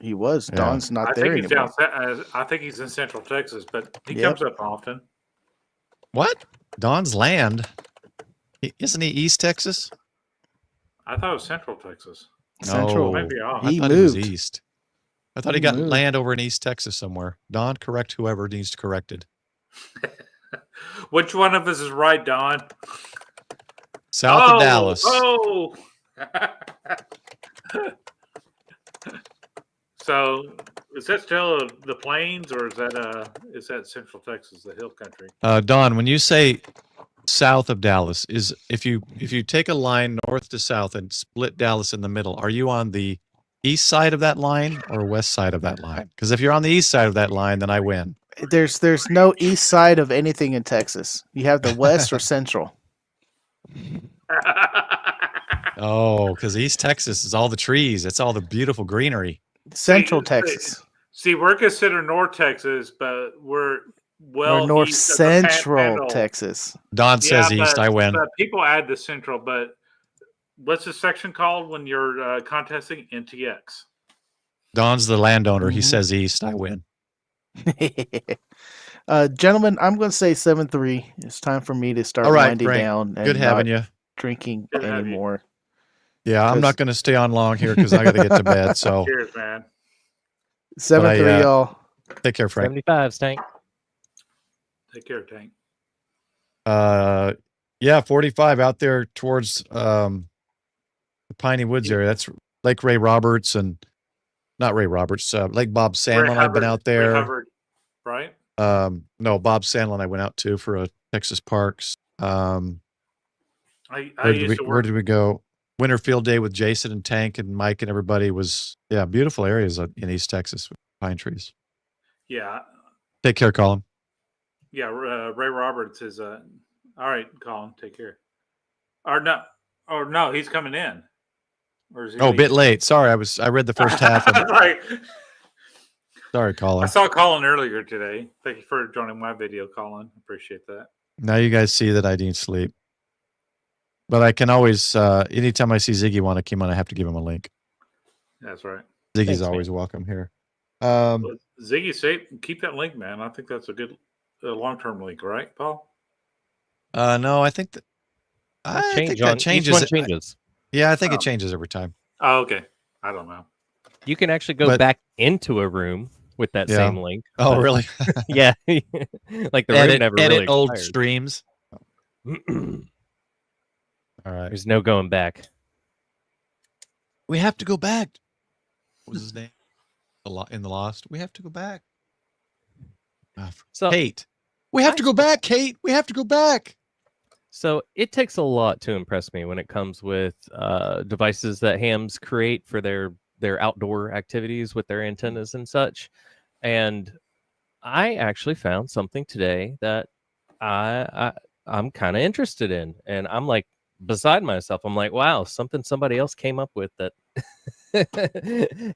He was. Yeah. Don's not I there think he's anymore. I think he's in Central Texas, but he Yep. comes up often. What? Don's land? Isn't he East Texas? I thought it was Central Texas. Central. No. Maybe off. I He thought it was moved. East. I thought he He got moved. land over in East Texas somewhere. Don, correct whoever needs to correct it. Which one of us is right, Don? South of Dallas. Oh. So, is that still the plains, or is that Central Texas, the hill country? Don, when you say south of Dallas, is if you take a line north to south and split Dallas in the middle, are you on the east side of that line or west side of that line? Because if you're on the east side of that line, then I win. There's no east side of anything in Texas. You have the west or central. Oh, because East Texas is all the trees. It's all the beautiful greenery. Central Texas. See, we're considered North Texas, but we're North east of the Central Panhandle. Texas. Don says east. I win. But people add the Central, but what's the section called when you're contesting? NTX. Don's the landowner. He Mhm. says east. I win. Gentlemen, I'm going to say 7-3. It's time for me to start All right, winding Frank. down and Good having not you. drinking Good having you. anymore. Yeah, I'm 'Cause- not going to stay on long here because I got to get to bed. So Cheers, man. 7-3, y'all. take care, Frank. 75 Stank. Take care, Tank. Yeah, 45 out there towards the Piney Woods area. That's Lake Ray Roberts and not Ray Roberts, Lake Bob Sandlin. I've been out Ray there. Hubbard, right? No, Bob Sandlin I went out to for a Texas Parks. I Where used to where work. did we go? Winterfield Day with Jason and Tank and Mike and everybody was, yeah, beautiful areas in East Texas with pine trees. Yeah, Take care, Colin. yeah. Ray Roberts is all right. Colin, take care. Or no, he's coming in. Or is he Oh, a bit leaving? late. Sorry, I read the first half. Of, Like, sorry, I Colin. saw Colin earlier today. Thank you for joining my video, Colin. Appreciate that. Now you guys see that I need sleep. But I can always, anytime I see Ziggy want to come on, I have to give him a link. That's right. Ziggy's Thanks, always welcome here. But Ziggy, keep that link, man. I think that's a good long-term link, right, Paul? No, I think that Each changes. one changes. Yeah, I think it changes every time. Oh, okay. I don't know. You can actually go But- back into a room with that Yeah. same link. Oh, but- really? Yeah. Like the room never edit really old expired. streams. All right. There's no going back. We have to go back. What was his name? In the Lost. We have to go back. So Kate. We have to go back, Kate. We have to go back. So it takes a lot to impress me when it comes with devices that hams create for their outdoor activities with their antennas and such. And I actually found something today that I'm kind of interested in, and I'm like beside myself. I'm like, wow, something somebody else came up with that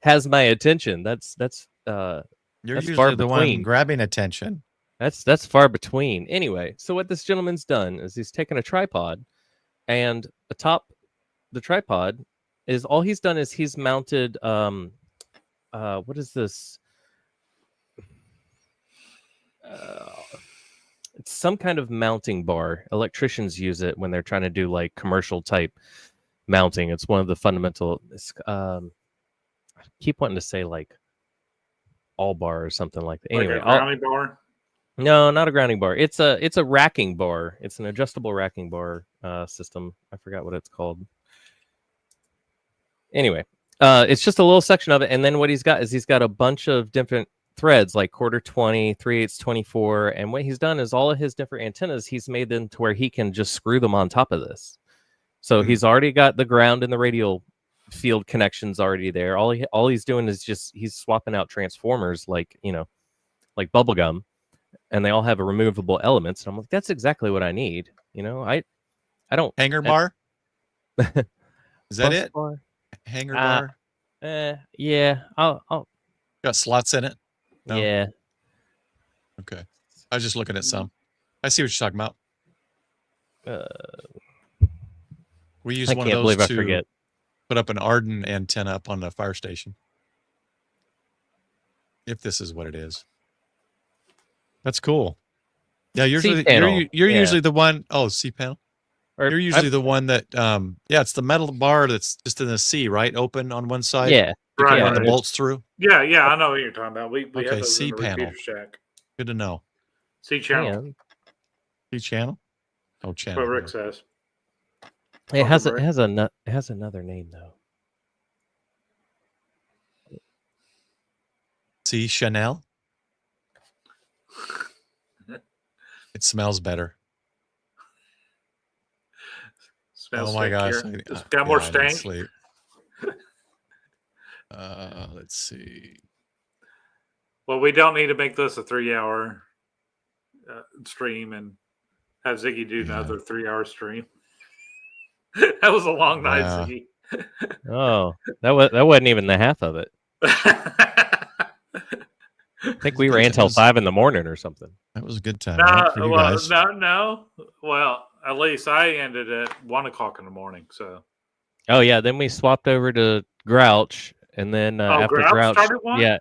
has my attention. That's You're That's usually far the one between. grabbing attention. That's far between. Anyway, so what this gentleman's done is he's taken a tripod, and atop the tripod is all he's done is he's mounted what is this? It's some kind of mounting bar. Electricians use it when they're trying to do like commercial type mounting. It's one of the fundamental. I keep wanting to say like all bar or something like that. Anyway, like a grounding bar. no, not a grounding bar. It's a racking bar. It's an adjustable racking bar system. I forgot what it's called. Anyway, it's just a little section of it, and then what he's got is he's got a bunch of different threads like 1/4 20, 3/8 24, and what he's done is all of his different antennas he's made them to where he can just screw them on top of this. So he's already got the ground and the radial field connections already there. All he's doing is just he's swapping out transformers like like bubble gum, and they all have a removable elements. And I'm like, that's exactly what I need. I don't Hanger bar? Is that bus it? bar. Hanger bar? Yeah, I'll Got slots in it? No? yeah. Okay. I was just looking at some. I see what you're talking about. We use I one of can't those believe I to forget. put up an Arden antenna up on the fire station. If this is what it is. That's cool. Yeah, usually C-panel, you're yeah. usually the one. Oh, C panel. Or You're usually the one that yeah, it's the metal bar that's just in the C, right? Open on one side. yeah. You can Right, run the right. bolts through. Yeah, I know what you're talking about. We Okay, have those C in the panel. repeater shack. Good to know. C channel. And C channel. Oh, That's channel. what Rick says. it has Welcome, Rick. it has another name though. C Chanel. It smells better. Smells Oh my gosh! stinkier. It's got more I didn't stank. sleep. Let's see. Well, we don't need to make this a 3-hour stream and have Ziggy do another 3-hour stream. That was a long night, Yeah. Ziggy. Oh, that wasn't even the half of it. I think we ran till 5 in the morning or something. That was a good time right, for you guys. No. Well, at least I ended at 1 o'clock in the morning. So. Oh yeah, then we swapped over to Grouch, and then after Grouch started one?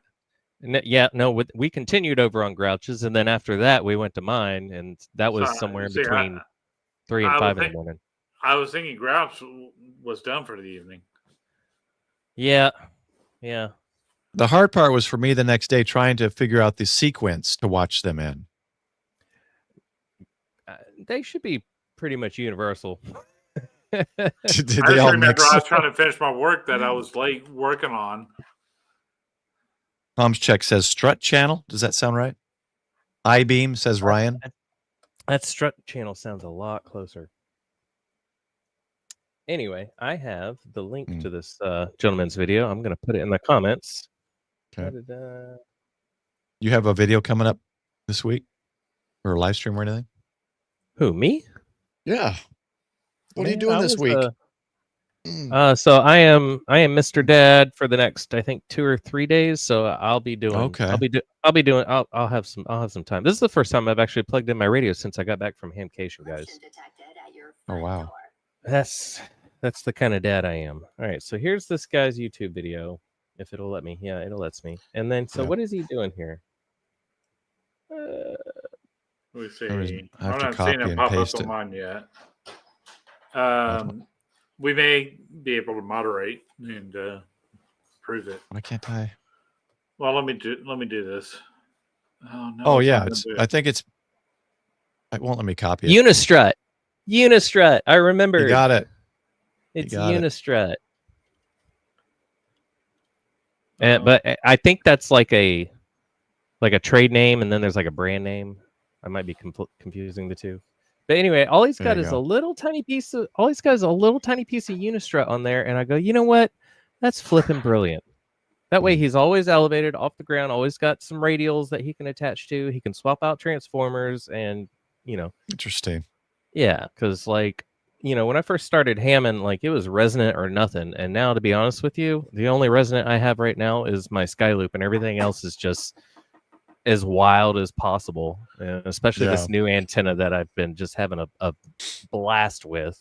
we continued over on Grouch's, and then after that we went to mine, and that was somewhere in between 3 and 5 in the morning. I was thinking Grouch was done for the evening. Yeah. The hard part was for me the next day trying to figure out the sequence to watch them in. They should be pretty much universal. Did I they just all remember mix? I was trying to finish my work that I was late working on. Tom's check says strut channel. Does that sound right? I-beam says Ryan. That strut channel sounds a lot closer. Anyway, I have the link to this gentleman's video. I'm going to put it in the comments. Okay. You have a video coming up this week or a live stream or anything? Who, me? Yeah. What are you doing this week? So I am Mr. Dad for the next, I think, 2 or 3 days. So I'll be doing. Okay. I'll have some time. This is the first time I've actually plugged in my radio since I got back from Hamcation, guys. Oh wow. That's the kind of dad I am. All right, so here's this guy's YouTube video, if it'll let me. Yeah, it'll lets me. And then, so what is he doing here? Let me see. I have I'm to not copy seeing it and pop up paste on it. mine yet. We may be able to moderate and prove it. Why can't I? Well, let me do this. Oh no. Oh it's yeah, not gonna do I it. think it won't let me copy it. Unistrut. I remember. You got it. It's got it. Unistrut. But I think that's like a trade name, and then there's like a brand name. I might be confusing the two. But anyway, all he's got is a little tiny piece of Unistrut on there, and I go, you know what? That's flipping brilliant. That way, he's always elevated off the ground. Always got some radials that he can attach to. He can swap out transformers, and Interesting. yeah, because when I first started hamming, it was resonant or nothing, and now, to be honest with you, the only resonant I have right now is my Skyloop, and everything else is just as wild as possible, and especially this new antenna that I've been just having a blast with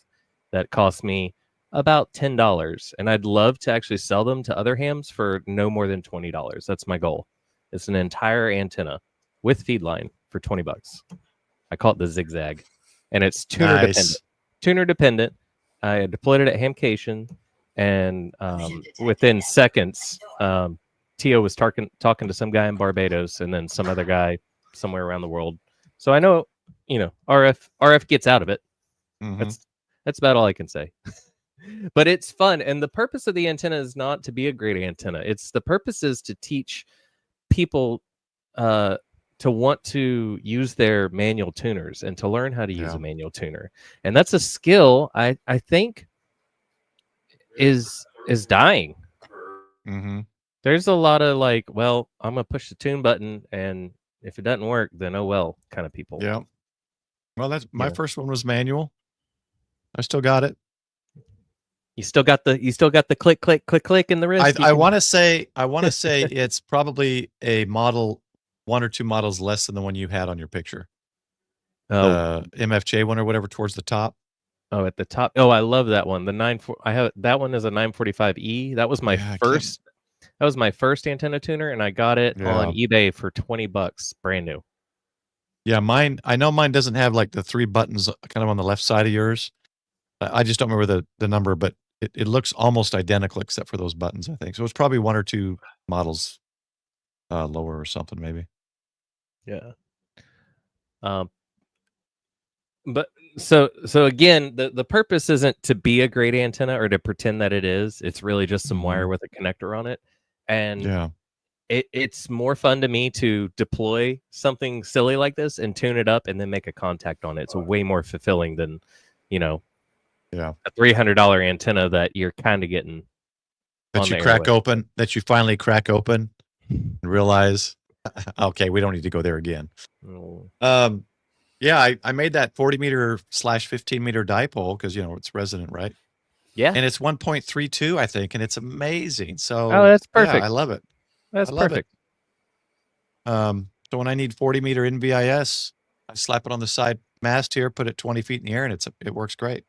that cost me about $10, and I'd love to actually sell them to other hams for no more than $20. That's my goal. It's an entire antenna with feed line for $20. I call it the Zigzag, and it's tuner dependent. I deployed it at Hamcation, and within seconds, Tio was talking to some guy in Barbados, and then some other guy somewhere around the world. So I know, RF gets out of it. Mm-hmm. That's about all I can say. But it's fun, and the purpose of the antenna is not to be a great antenna. The purpose is to teach people to want to use their manual tuners and to learn how to use a manual tuner, and that's a skill I think is dying. Mm-hmm. There's a lot of I'm gonna push the tune button, and if it doesn't work, then oh well, kind of people. Yeah. Well, that's my first one was manual. I still got it. You still got the click click click click in the wrist. I want to say it's probably a model, 1 or 2 models less than the one you had on your picture. The MFJ one or whatever towards the top. Oh, at the top. Oh, I love that one. I have that one is a 945E. That was my Yeah, I can't- first. That was my first antenna tuner, and I got it on eBay for $20, brand new. Yeah, mine. I know mine doesn't have like the 3 buttons kind of on the left side of yours. I just don't remember the number, but it looks almost identical except for those buttons, I think. So it's probably 1 or 2 models lower or something, maybe. Yeah. But so again, the purpose isn't to be a great antenna or to pretend that it is. It's really just some wire with a connector on it. And Yeah. It's more fun to me to deploy something silly like this and tune it up and then make a contact on it. It's way more fulfilling than, a $300 antenna that you're kind of getting. That you crack open, that you finally crack open and realize, okay, we don't need to go there again. Oh. Yeah, I made that 40 meter / 15 meter dipole because, it's resonant, right? Yeah. And it's 1.32, I think, and it's amazing. So, that's perfect. Yeah, I love it. That's perfect. So when I need 40 meter NVIS, I slap it on the side mast here, put it 20 feet in the air, and it works great.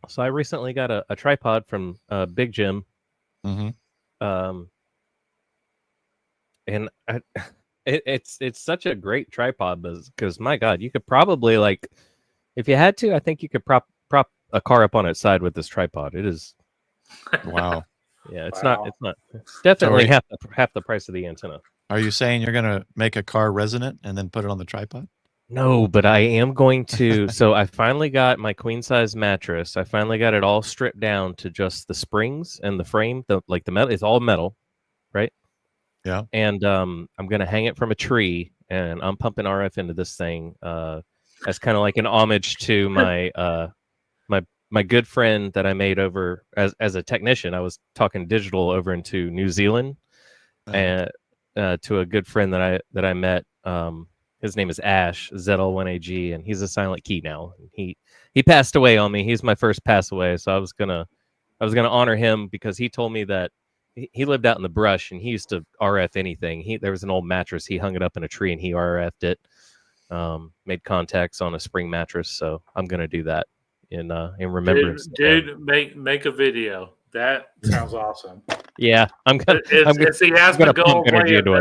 So I recently got a tripod from Big Jim. Mm-hmm. And it's such a great tripod because my God, you could probably if you had to, I think you could prop a car up on its side with this tripod. It is. Wow. Yeah, it's not. It's definitely half the price of the antenna. Are you saying you're gonna make a car resonant and then put it on the tripod? No, but I am going to. So I finally got my queen size mattress. I finally got it all stripped down to just the springs and the frame. The metal. It's all metal, right? Yeah. And I'm gonna hang it from a tree, and I'm pumping RF into this thing as kind of like an homage to my my good friend that I made over as a technician. I was talking digital over into New Zealand, and to a good friend that I met. His name is Ash, ZL1AG, and he's a silent key now. He passed away on me. He's my first pass away, so I was gonna honor him because he told me that he lived out in the brush and he used to RF anything. There was an old mattress. He hung it up in a tree and he RF'd it. Made contacts on a spring mattress, so I'm gonna do that in remembrance. Dude, make a video. That sounds awesome. Yeah, I'm gonna. It's the Asmongold energy into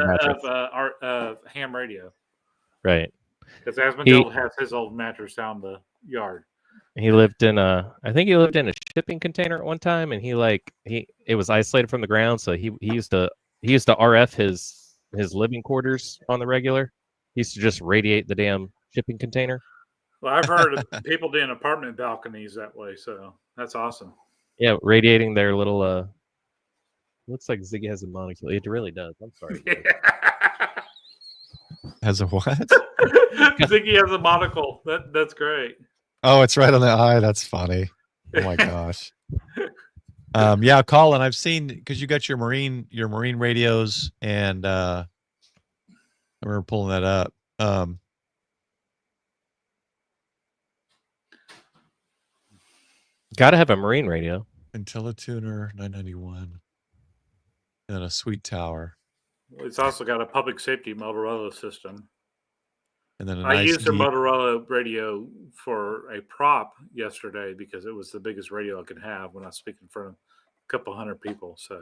of ham radio. Right. Because Asmongold has his old mattress down the yard. He lived in I think he lived in a shipping container at one time, and it was isolated from the ground, so he used to RF his living quarters on the regular. He used to just radiate the damn shipping container. Well, I've heard of people doing apartment balconies that way, so that's awesome. Yeah, radiating their little looks like Ziggy has a monocle. It really does. I'm sorry. Has a what? Ziggy has a monocle. That's great. Oh, it's right on the eye. That's funny. Oh my gosh. Yeah, Colin, I've seen because you got your marine radios, and I remember pulling that up. Got to have a marine radio. IntelliTuner 991, and a Sweet Tower. It's also got a public safety Motorola system. And then I used a Motorola radio for a prop yesterday because it was the biggest radio I could have when I was speaking in front of a couple hundred people. So,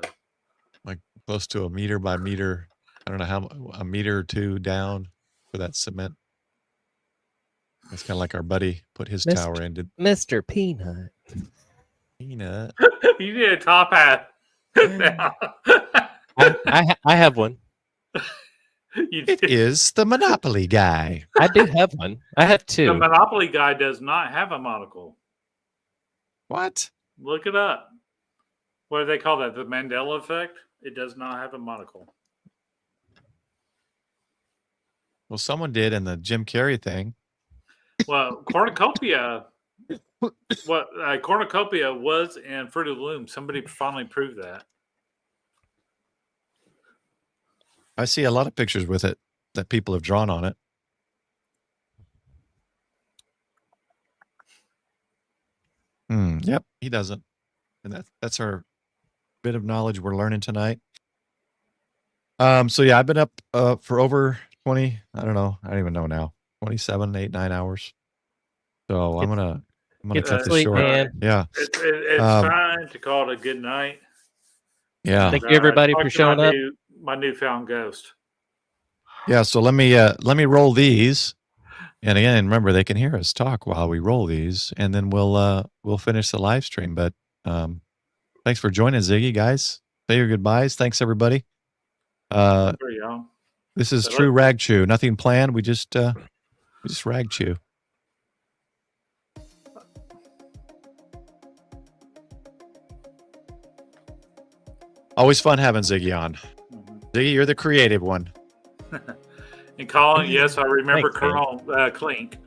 like close to a meter by meter. I don't know how a meter or two down for that cement. That's kind of like our buddy put his tower in. Mr. Peanut. Peanut. You need a top hat now. I have one. It is the Monopoly guy. I do have one. I have two. The Monopoly guy does not have a monocle. What? Look it up. What do they call that? The Mandela effect? It does not have a monocle. Well, someone did in the Jim Carrey thing. Well, cornucopia. Cornucopia was in Fruit of the Loom. Somebody finally proved that. I see a lot of pictures with it that people have drawn on it. Yep, he doesn't. And that's our bit of knowledge we're learning tonight. So yeah, I've been up for over 20, I don't even know now, 27, 8, 9 hours. So I'm gonna Get cut some this sleep, short. man. Yeah. It's Um, time to call it a good night. Yeah. Thank you, everybody, Talk for to showing up. My newfound ghost. Yeah. So let me roll these. And again, remember they can hear us talk while we roll these, and then we'll finish the live stream. But thanks for joining, Ziggy, guys. Say your goodbyes. Thanks, everybody. There you go. This is true Ragchew. Nothing planned. We just Ragchew. Always fun having Ziggy on. Ziggy, you're the creative one. And Colin, yes, I remember Thanks, man. Colonel Clink.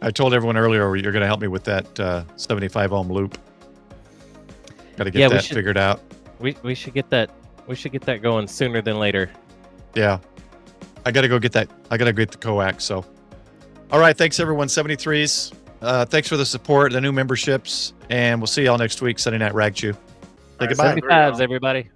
I told everyone earlier you're going to help me with that 75 ohm loop. Got to get that figured out. We should get that. We should get that going sooner than later. Yeah, I got to go get that. I got to get the coax. So, all right, thanks everyone. 73s. Thanks for the support, the new memberships, and we'll see y'all next week. Sunday Night Ragchew. Say goodbye. 75s, everybody.